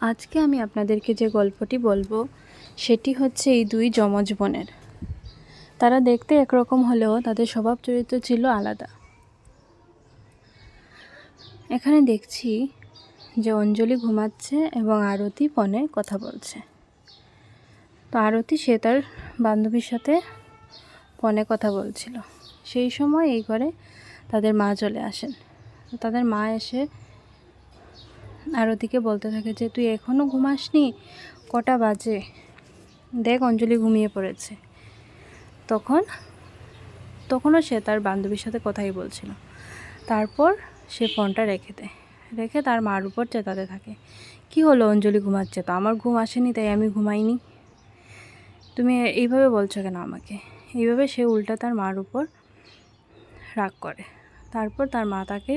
আজকে আমি আপনাদেরকে যে গল্পটি বলবো সেটি হচ্ছে এই দুই যমজ বোনের। তারা দেখতে একরকম হলেও তাদের স্বভাব চরিত্র ছিল আলাদা। এখানে দেখছি যে অঞ্জলি ঘুমাচ্ছে এবং আরতি ফোনে কথা বলছে। তো আরতি সে তার বান্ধবীর সাথে ফোনে কথা বলছিল। সেই সময় এই ঘরে তাদের মা চলে আসেন। তো তাদের মা এসে আরতিকে বলতে থাকে যে তুই এখনও ঘুমাসনি, কটা বাজে, দেখ অঞ্জলি ঘুমিয়ে পড়েছে। তখনও সে তার বান্ধবীর সাথে কথাই বলছিল। তারপর সে ফোনটা রেখে তার মার উপর চেতাতে থাকে, কি হলো, অঞ্জলি ঘুমাচ্ছে তো, আমার ঘুম আসেনি তাই আমি ঘুমাইনি, তুমি এইভাবে বলছো কেন আমাকে। এইভাবে সে উল্টা তার মার উপর রাগ করে। তারপর তার মা তাকে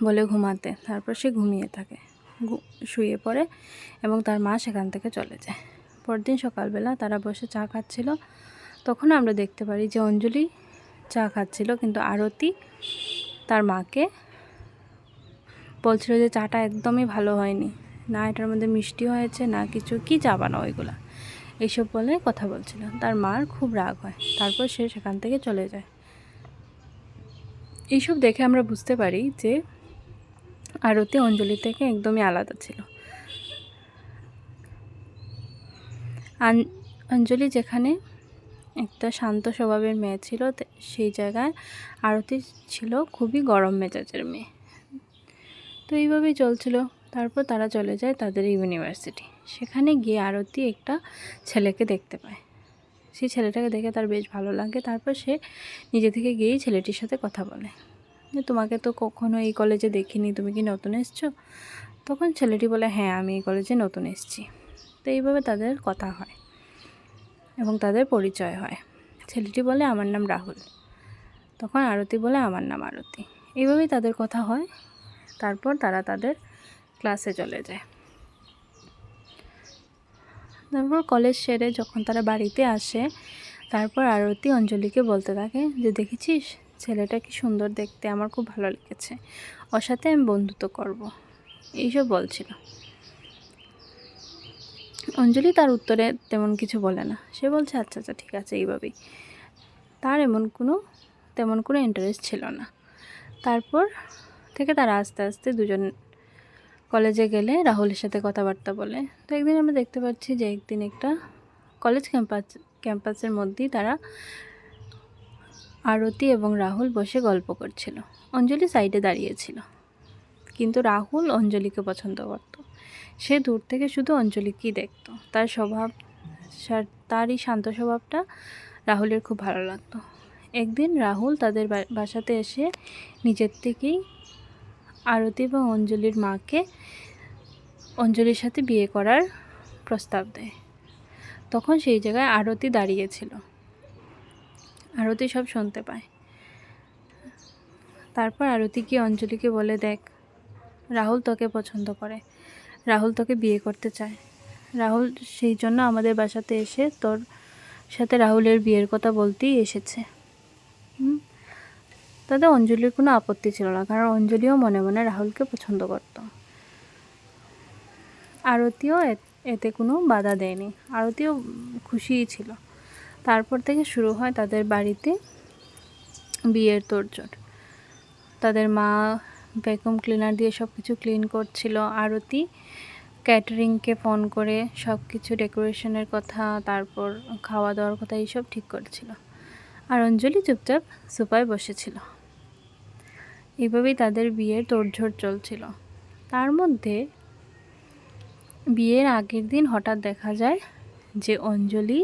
বলে ঘুমাতে, তারপর সে ঘুমিয়ে থাকে, শুয়ে পড়ে এবং তার মা সেখান থেকে চলে যায়। পরদিন সকালবেলা তারা বসে চা খাচ্ছিল। তখন আমরা দেখতে পারি যে অঞ্জলি চা খাচ্ছিল, কিন্তু আরতি তার মাকে বলছিল যে চাটা একদমই ভালো হয়নি, না এটার মধ্যে মিষ্টি হয়েছে, না কিছু, কি চা বানাও এগুলা, এইসব বলে কথা বলছিল। তার মার খুব রাগ হয়। তারপর সে সেখান থেকে চলে যায়। এইসব দেখে আমরা বুঝতে পারি যে আরতি অঞ্জলি থেকে একদমই আলাদা ছিল। অঞ্জলি যেখানে একটা শান্ত স্বভাবের মেয়ে ছিল, সেই জায়গায় আরতি ছিল খুবই গরম মেজাজের মেয়ে। তো এইভাবেই চলছিল। তারপর তারা চলে যায় তাদের ইউনিভার্সিটি। সেখানে গিয়ে আরতি একটা ছেলেকে দেখতে পায়। সেই ছেলেটাকে দেখে তার বেশ ভালো লাগে। তারপর সে নিজে থেকে গিয়েই ছেলেটির সাথে কথা বলে যে তোমাকে তো কখনো এই কলেজে দেখিনি, তুমি কি নতুন এসছো? তখন ছেলেটি বলে, হ্যাঁ আমি এই কলেজে নতুন এসেছি। তো এইভাবে তাদের কথা হয় এবং তাদের পরিচয় হয়। ছেলেটি বলে, আমার নাম রাহুল। তখন আরতি বলে, আমার নাম আরতি। এইভাবেই তাদের কথা হয়। তারপর তারা তাদের ক্লাসে চলে যায়। তারপর কলেজ সেরে যখন তারা বাড়িতে আসে, তারপর আরতি অঞ্জলিকে বলতে থাকে যে দেখেছিস ছেলেটা কি সুন্দর দেখতে, আমার খুব ভালো লেগেছে, ওর সাথে আমি বন্ধুত্ব করব, এইসব বলছিল। অঞ্জলি তার উত্তরে তেমন কিছু বলে না। সে বলছে আচ্ছা আচ্ছা ঠিক আছে এইভাবেই। তার তেমন কোনো ইন্টারেস্ট ছিল না। তারপর থেকে তারা আস্তে আস্তে দুজন কলেজে গেলে রাহুলের সাথে কথাবার্তা বলে। তো একদিন আমরা দেখতে পাচ্ছি যে একদিন একটা কলেজ ক্যাম্পাসের মধ্যেই তারা আরতি এবং রাহুল বসে গল্প করছিল। অঞ্জলি সাইডে দাঁড়িয়েছিল, কিন্তু রাহুল অঞ্জলিকে পছন্দ করত। সে দূর থেকে শুধু অঞ্জলিকেই দেখত। তার এই শান্ত স্বভাবটা রাহুলের খুব ভালো লাগতো। একদিন রাহুল তাদের বাসাতে এসে নিজের থেকেই আরতি এবং অঞ্জলির মাকে অঞ্জলির সাথে বিয়ে করার প্রস্তাব দেয়। তখন সেই জায়গায় আরতি দাঁড়িয়েছিল। আরতি সব শুনতে পায়। তারপর আরতি কি অঞ্জলিকে বলে, দেখ রাহুল তোকে পছন্দ করে, রাহুল তোকে বিয়ে করতে চায়, রাহুল সেই জন্য আমাদের বাসাতে এসে তোর সাথে রাহুলের বিয়ের কথা বলতেই এসেছে। তাতে অঞ্জলির কোনো আপত্তি ছিল না, কারণ অঞ্জলিও মনে মনে রাহুলকে পছন্দ করত। আরতিও এতে কোনো বাধা দেয়নি, আরতিও খুশিই ছিল। তারপর থেকে শুরু হয় তাদের বাড়িতে বিয়ের তোড়জোড়। তাদের মা ভ্যাকুয়াম ক্লিনার দিয়ে সব কিছু ক্লিন করছিল। আরতি ক্যাটারিংকে ফোন করে সব কিছু ডেকোরেশনের কথা, তারপর খাওয়া দাওয়ার কথা এইসব ঠিক করছিল। আর অঞ্জলি চুপচাপ সোফায় বসেছিল। এইভাবেই তাদের বিয়ের তোড়জোড় চলছিল। তার মধ্যে বিয়ের আগের দিন হঠাৎ দেখা যায় যে অঞ্জলি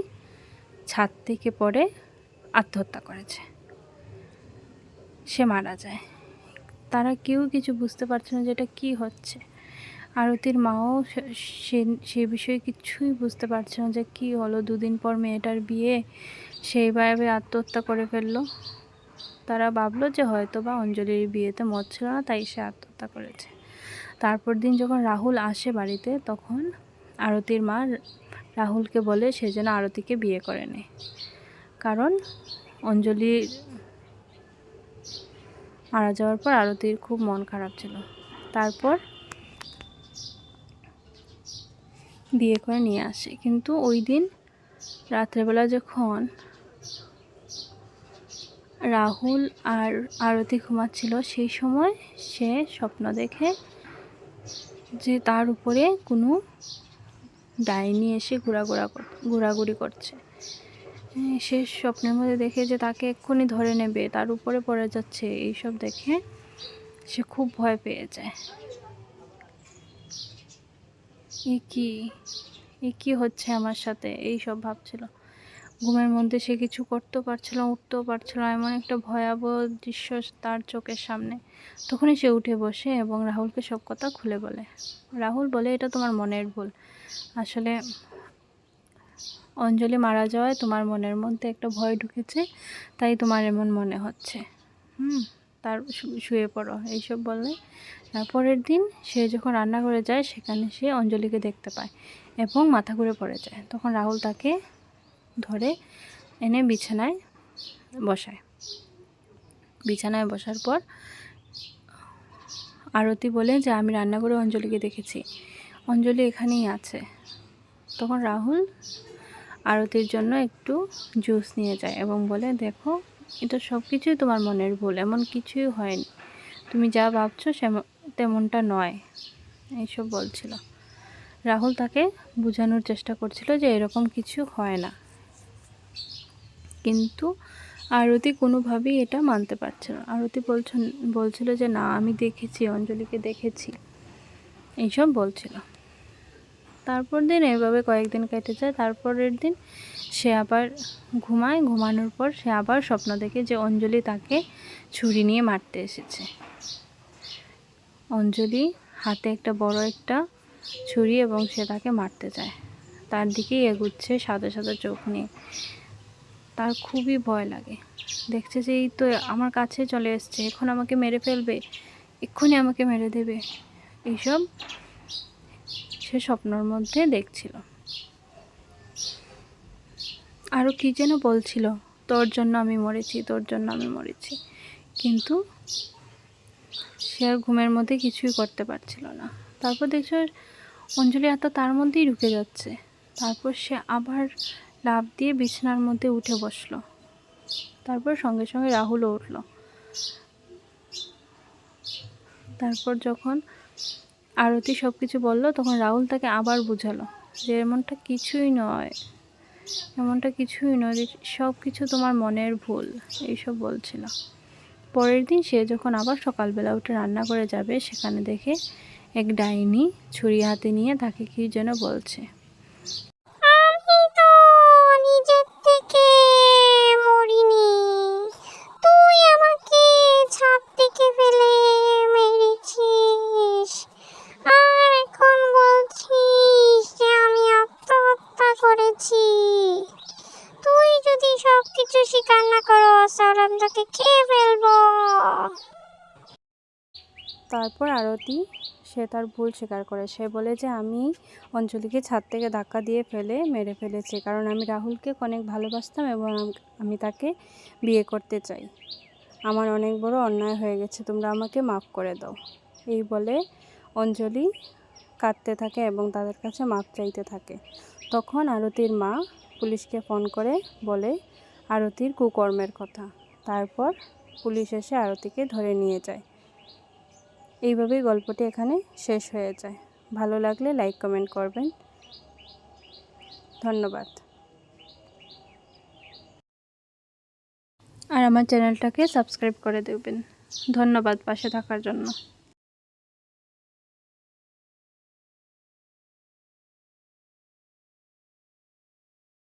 ছাদ থেকে পড়ে আত্মহত্যা করেছে, সে মারা যায়। তারা কেউ কিছু বুঝতে পারছে না যে এটা কী হচ্ছে। আরতির মাও সে বিষয়ে কিছুই বুঝতে পারছে না যে কী হলো, দুদিন পর মেয়েটার বিয়ে, সেইভাবে আত্মহত্যা করে ফেললো। তারা ভাবলো যে হয়তো বা অঞ্জলির বিয়েতে মত ছিল না, তাই সে আত্মহত্যা করেছে। তারপর দিন যখন রাহুল আসে বাড়িতে, তখন আরতির মা রাহুলকে বলে সে যেন আরতিকে বিয়ে করে নেয়, কারণ অঞ্জলি মারা যাওয়ার পর আরতির খুব মন খারাপ ছিল। তারপর বিয়ে করে নিয়ে আসে। কিন্তু ওই দিন রাত্রেবেলা যখন রাহুল আর আরতি ঘুমাচ্ছিল, সেই সময় সে স্বপ্ন দেখে যে তার উপরে কোনো ডাইনি এসে ঘোরাঘুরি করছে। সে স্বপ্নের মধ্যে দেখে যে তাকে এক্ষুনি ধরে নেবে, তার উপরে পড়ে যাচ্ছে। এইসব দেখে সে খুব ভয় পেয়ে যায়। এ কি হচ্ছে আমার সাথে, এই সব ভাবছিল। ঘুমের মধ্যে সে কিছু করতেও পারছিল না, উঠতেও পারছিল না। এমন একটা ভয়াবহ দৃশ্য তার চোখের সামনে। তখনই সে উঠে বসে এবং রাহুলকে সব কথা খুলে বলে। রাহুল বলে, এটা তোমার মনের ভুল। আসলে অঞ্জলি মারা যাওয়ায় তোমার মনের মধ্যে একটা ভয় ঢুকেছে, তাই তোমার এমন মনে হচ্ছে। তার শুয়ে পড়ো, এইসব বললে। পরের দিন সে যখন রান্না করে যায়, সেখানে সে অঞ্জলিকে দেখতে পায় এবং মাথা ঘুরে পড়ে যায়। তখন রাহুল তাকে ধরে এনে বিছানায় বসায়। বিছানায় বসার পর আরতি বলে যে আমি রান্না করে অঞ্জলিকে দেখেছি, অঞ্জলি এখানেই আছে। তখন রাহুল আরতির জন্য একটু জুস নিয়ে যায় এবং বলে, দেখো, এটা সব কিছুই তোমার মনের ভুল, এমন কিছুই হয়নি, তুমি যা ভাবছো তেমনটা নয়, এইসব বলছিল। রাহুল তাকে বোঝানোর চেষ্টা করছিল যে এরকম কিছু হয় না, কিন্তু আরতি কোনোভাবেই এটা মানতে পারছিল না। আরতি বলছিল যে না, আমি দেখেছি, অঞ্জলিকে দেখেছি, এইসব বলছিল। তারপর দিন এইভাবে কয়েকদিন কেটে যায়। তারপরের দিন সে আবার ঘুমায়। ঘুমানোর পর সে আবার স্বপ্ন দেখে যে অঞ্জলি তাকে ছুরি নিয়ে মারতে এসেছে। অঞ্জলি হাতে একটা বড় একটা ছুরি এবং সে তাকে মারতে যায়। তার দিকেই এগুচ্ছে সাদা সাদা চোখ নিয়ে। তার খুবই ভয় লাগে। দেখছে যে এই তো আমার কাছে চলে এসছে, এখন আমাকে মেরে ফেলবে, এক্ষুনি আমাকে মেরে দেবে। এইসব সে স্বপ্নের মধ্যে দেখছিল। আরও কী যেন বলছিল, তোর জন্য আমি মরেছি, তোর জন্য আমি মরেছি। কিন্তু সে আর ঘুমের মধ্যে কিছুই করতে পারছিল না। তারপর দেখছো অঞ্জলি আত্মা তার মধ্যেই ঢুকে যাচ্ছে। তারপর সে আবার লাফ দিয়ে বিছানার মধ্যে উঠে বসলো। তারপর সঙ্গে সঙ্গে রাহুলও উঠল। তারপর যখন আরতি সব কিছু বলল, তখন রাহুল তাকে আবার বুঝালো যে এমনটা কিছুই নয়, এমনটা কিছুই নয়, সব কিছু তোমার মনের ভুল, এইসব বলছিল। পরের দিন সে যখন আবার সকালবেলা উঠে রান্না করে যাবে, সেখানে দেখে এক ডাইনি ছুরি হাতে নিয়ে তাকে কি যেন বলছে। আমি তো নিজের থেকে মরিনি, তুই আমাকে ছাদ থেকে ফেলে মেরেছিস, আর এখন বলছিস যে আমি আত্মহত্যা করেছি। তুই যদি সবকিছু স্বীকার না করো, তাহলে আমি তোকে খেয়ে ফেলবো। তারপর আরতি সে তার ভুল স্বীকার করে। সে বলে যে আমি অঞ্জলিকে ছাদ থেকে ধাক্কা দিয়ে ফেলে মেরে ফেলেছি, কারণ আমি রাহুলকে অনেক ভালোবাসতাম এবং আমি তাকে বিয়ে করতে চাই। আমার অনেক বড় অন্যায় হয়ে গেছে, তোমরা আমাকে মাফ করে দাও। এই বলে অঞ্জলি কাঁদতে থাকে এবং তাদের কাছে মাফ চাইতে থাকে। তখন আরতির মা পুলিশকে ফোন করে বলে আরতির কুকর্মের কথা। তারপর পুলিশ এসে আরতিকে ধরে নিয়ে যায়। এইভাবেই গল্পটি এখানে শেষ হয়ে যায়। ভালো লাগলে লাইক কমেন্ট করবেন। ধন্যবাদ। আর আমার চ্যানেলটাকে সাবস্ক্রাইব করে দেবেন। ধন্যবাদ পাশে থাকার জন্য।